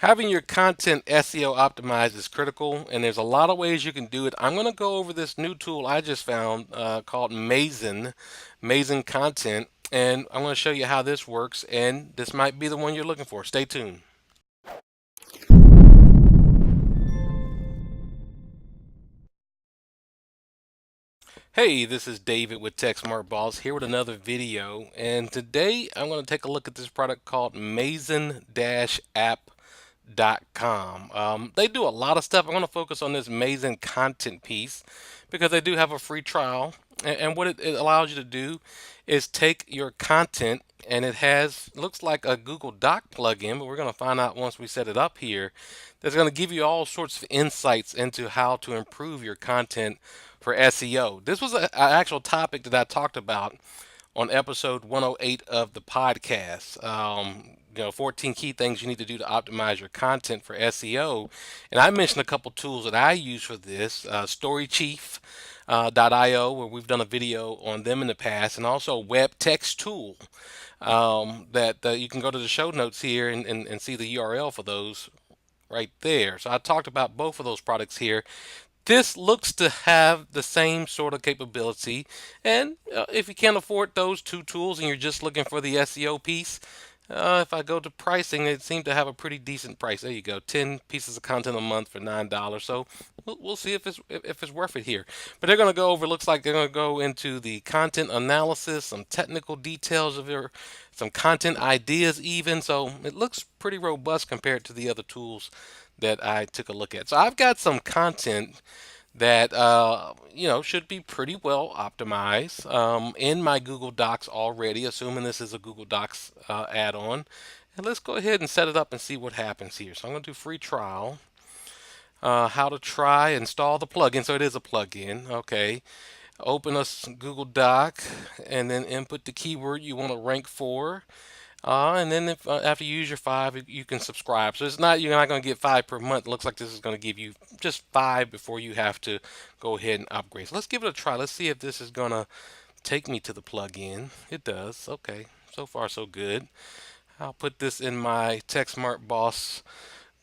Having your content SEO optimized is critical, and there's a lot of ways you can do it. I'm going to go over this new tool I just found called Mazen Content, and I'm going to show you how this works, and this might be the one you're looking for. Stay tuned. Hey, this is David with Tech Smart Boss here with another video, and today I'm going to take a look at this product called Mazen-app.com. They do a lot of stuff. I'm going to focus on this Mazen content piece because they do have a free trial, and what it allows you to do is take your content, and it has looks like a Google Doc plugin, but we're going to find out once we set it up here. That's going to give you all sorts of insights into how to improve your content for SEO. This was an actual topic that I talked about on episode 108 of the podcast. 14 key things you need to do to optimize your content for SEO. And I mentioned a couple tools that I use for this, StoryChief. .io, where we've done a video on them in the past, and also WebTextTool, that you can go to the show notes here and see the URL for those right there. So I talked about both of those products here. This looks to have the same sort of capability, and if you can't afford those two tools and you're just looking for the SEO piece, if I go to pricing, it seemed to have a pretty decent price. There you go, 10 pieces of content a month for $9. So we'll see if it's worth it here. But they're going to go over. Looks like they're going to go into the content analysis, some technical details of your, some content ideas even. So it looks pretty robust compared to the other tools that I took a look at. So I've got some content that should be pretty well optimized in my Google Docs already, assuming this is a Google Docs add-on. And let's go ahead and set it up and see what happens here. So I'm going to do free trial. How to try install the plugin. So it is a plugin. Okay. Open a Google Doc and then input the keyword you want to rank for. And then if, after you use your five, you can subscribe. So it's not, you're not going to get five per month. It looks like this is going to give you just five before you have to go ahead and upgrade. So let's give it a try. Let's see if this is going to take me to the plugin. It does. Okay. So far, so good. I'll put this in my TechSmart Boss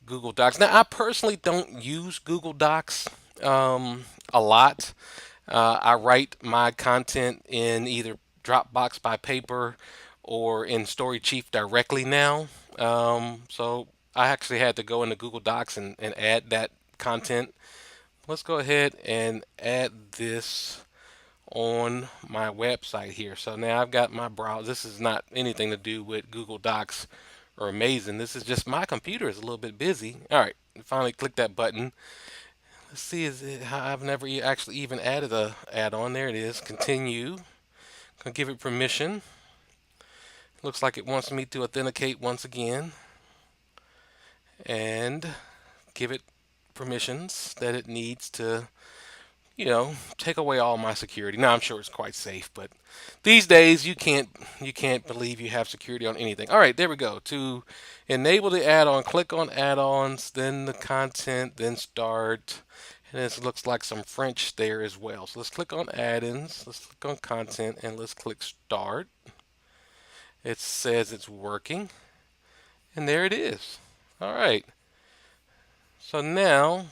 Google Docs. Now, I personally don't use Google Docs a lot. I write my content in either Dropbox by paper or in StoryChief directly now. So I actually had to go into Google Docs and add that content. Let's go ahead and add this on my website here. So now I've got my browser. This is not anything to do with Google Docs or Amazing. This is just my computer is a little bit busy. All right, finally click that button. Let's see, is it, I've never actually even added a add-on. There it is. Continue. Gonna give it permission. Looks like it wants me to authenticate once again and give it permissions that it needs to, take away all my security. Now I'm sure it's quite safe, but these days you can't believe you have security on anything. All right, there we go. To enable the add-on, click on add-ons, then the content, then start. And this looks like some French there as well. So let's click on add-ins, let's click on content, and let's click start. It says it's working, and there it is. All right. So now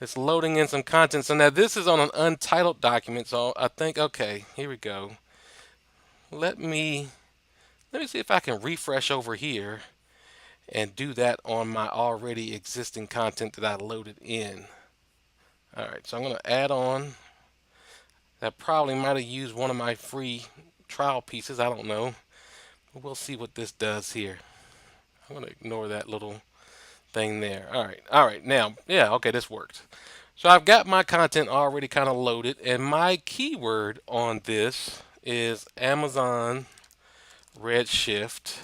it's loading in some content. So now this is on an untitled document. So I think, okay, here we go. Let me see if I can refresh over here and do that on my already existing content that I loaded in. All right, so I'm going to add on. That probably might have used one of my free trial pieces. I don't know. We'll see what this does here. I'm going to ignore that little thing there. All right. Now, yeah, okay, this worked. So I've got my content already kind of loaded, and my keyword on this is Amazon Redshift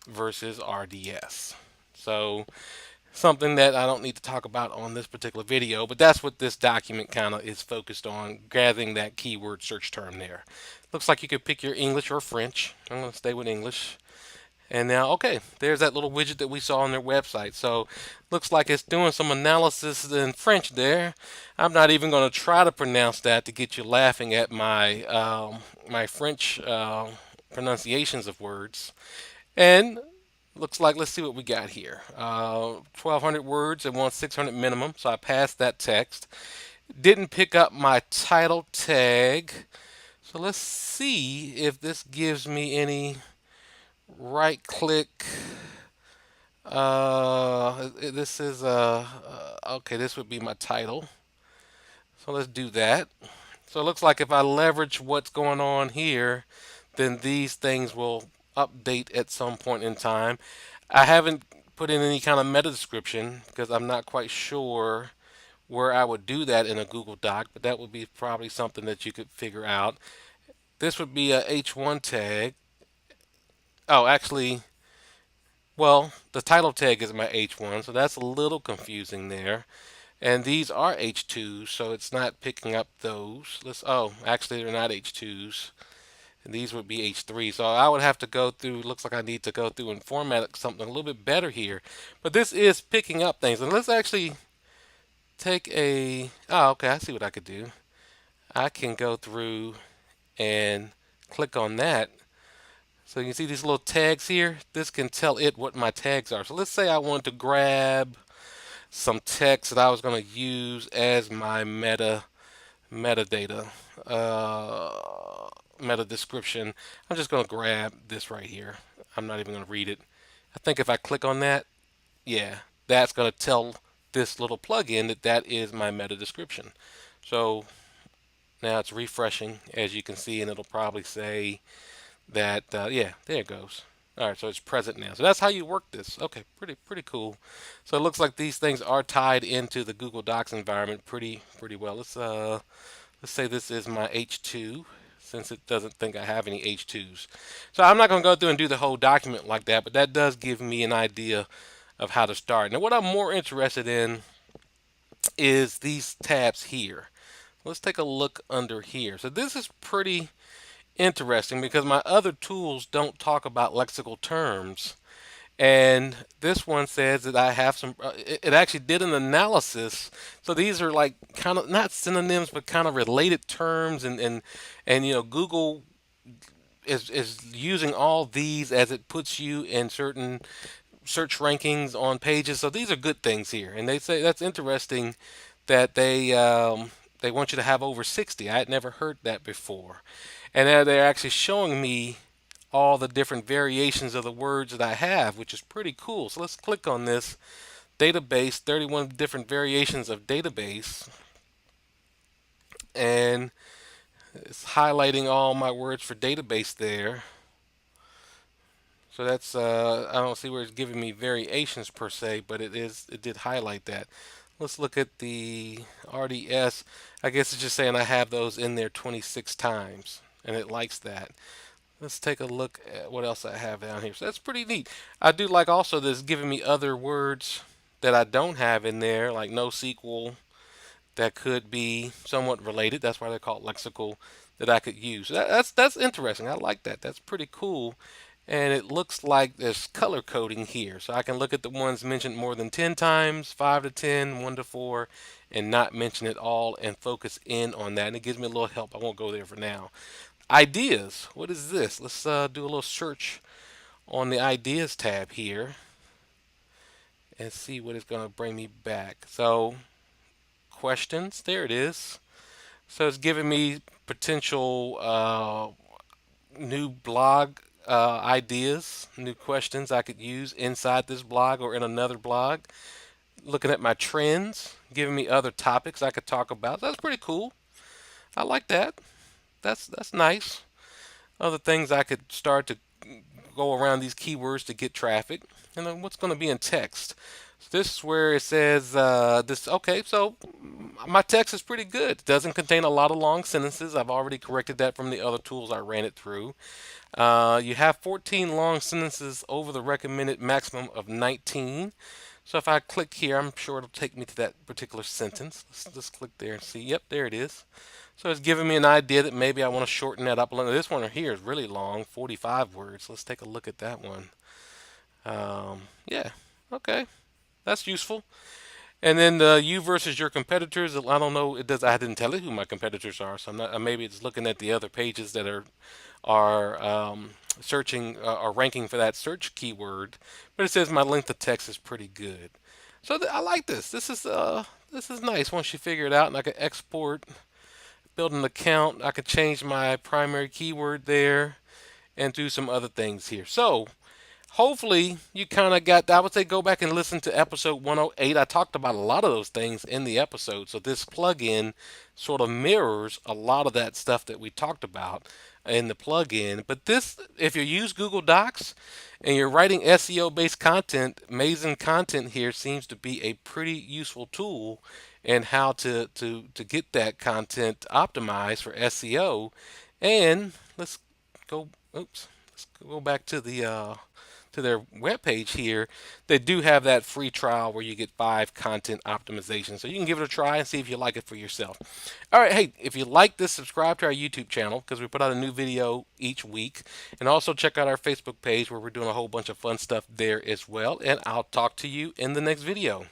versus RDS. So something that I don't need to talk about on this particular video, but that's what this document kind of is focused on, gathering that keyword search term there. Looks like you could pick your English or French. I'm going to stay with English. And now, okay, there's that little widget that we saw on their website. So looks like it's doing some analysis in French there. I'm not even going to try to pronounce that to get you laughing at my my French pronunciations of words. And Looks like, let's see what we got here. 1,200 words and wants 600 minimum, so I passed that text. Didn't pick up my title tag, so let's see if this gives me any. Right click. This is okay. This would be my title. So let's do that. So it looks like if I leverage what's going on here, then these things will update at some point in time. I haven't put in any kind of meta description because I'm not quite sure where I would do that in a Google Doc, but that would be probably something that you could figure out. This would be a H1 tag. Oh, actually, well, the title tag is my H1, so that's a little confusing there. And these are H2s, so it's not picking up those. Oh, actually they're not H2s. And these would be H3. So I would have to go through, looks like I need to go through and format something a little bit better here. But this is picking up things. And let's actually take oh, okay, I see what I could do. I can go through and click on that. So you can see these little tags here. This can tell it what my tags are. So let's say I want to grab some text that I was going to use as my metadata, meta description. I'm just going to grab this right here. I'm not even going to read it. I think if I click on that, yeah, that's going to tell this little plugin that that is my meta description. So now it's refreshing, as you can see, and it'll probably say that, yeah, there it goes. All right, so it's present now. So that's how you work this. Okay, pretty cool. So it looks like these things are tied into the Google Docs environment pretty well. Let's say this is my H2 since it doesn't think I have any H2s. So I'm not going to go through and do the whole document like that, but that does give me an idea of how to start. Now what I'm more interested in is these tabs here. Let's take a look under here. So this is pretty interesting because my other tools don't talk about lexical terms. And this one says that I have some, it actually did an analysis. So these are like kind of not synonyms, but kind of related terms. And you know, Google is using all these as it puts you in certain search rankings on pages. So these are good things here. And they say that's interesting that they want you to have over 60. I had never heard that before. And they're actually showing me all the different variations of the words that I have, which is pretty cool. So let's click on this database, 31 different variations of database, and it's highlighting all my words for database there. So that's I don't see where it's giving me variations per se, but it did highlight that. Let's look at the RDS. I guess it's just saying I have those in there 26 times, and it likes that. Let's take a look at what else I have down here. So that's pretty neat. I do like also this giving me other words that I don't have in there, like NoSQL, that could be somewhat related. That's why they're called lexical, that I could use. That's interesting. I like that. That's pretty cool. And it looks like there's color coding here. So I can look at the ones mentioned more than 10 times, 5 to 10, 1 to 4, and not mention it all and focus in on that. And it gives me a little help. I won't go there for now. Ideas. What is this? Let's do a little search on the ideas tab here and see what it's going to bring me back. So questions, there it is. So it's giving me potential new blog ideas, new questions I could use inside this blog or in another blog. Looking at my trends, giving me other topics I could talk about. That's pretty cool. I like that. That's nice. Other things I could start to go around these keywords to get traffic. And then what's going to be in text? So this is where it says this. Okay, so my text is pretty good. It doesn't contain a lot of long sentences. I've already corrected that from the other tools I ran it through. You have 14 long sentences over the recommended maximum of 19. So if I click here, I'm sure it'll take me to that particular sentence. Let's just click there and see. Yep, there it is. So it's giving me an idea that maybe I want to shorten that up a little. This one here is really long, 45 words. Let's take a look at that one. Yeah, okay, that's useful. And then the you versus your competitors. I don't know. It does. I didn't tell it who my competitors are, so I'm not. Maybe it's looking at the other pages that are searching or ranking for that search keyword, but it says my length of text is pretty good. So I like this. This is nice once you figure it out, and I can export, build an account. I could change my primary keyword there and do some other things here. So hopefully you kind of got, I would say go back and listen to episode 108. I talked about a lot of those things in the episode. So this plugin sort of mirrors a lot of that stuff that we talked about in the plugin. But this, if you use Google Docs and you're writing SEO based content, Mazen Content here seems to be a pretty useful tool in how to get that content optimized for SEO. And let's go, oops, let's go back to their webpage here. They do have that free trial where you get 5 content optimizations. So you can give it a try and see if you like it for yourself. All right, hey, if you like this, subscribe to our YouTube channel because we put out a new video each week. And also check out our Facebook page where we're doing a whole bunch of fun stuff there as well. And I'll talk to you in the next video.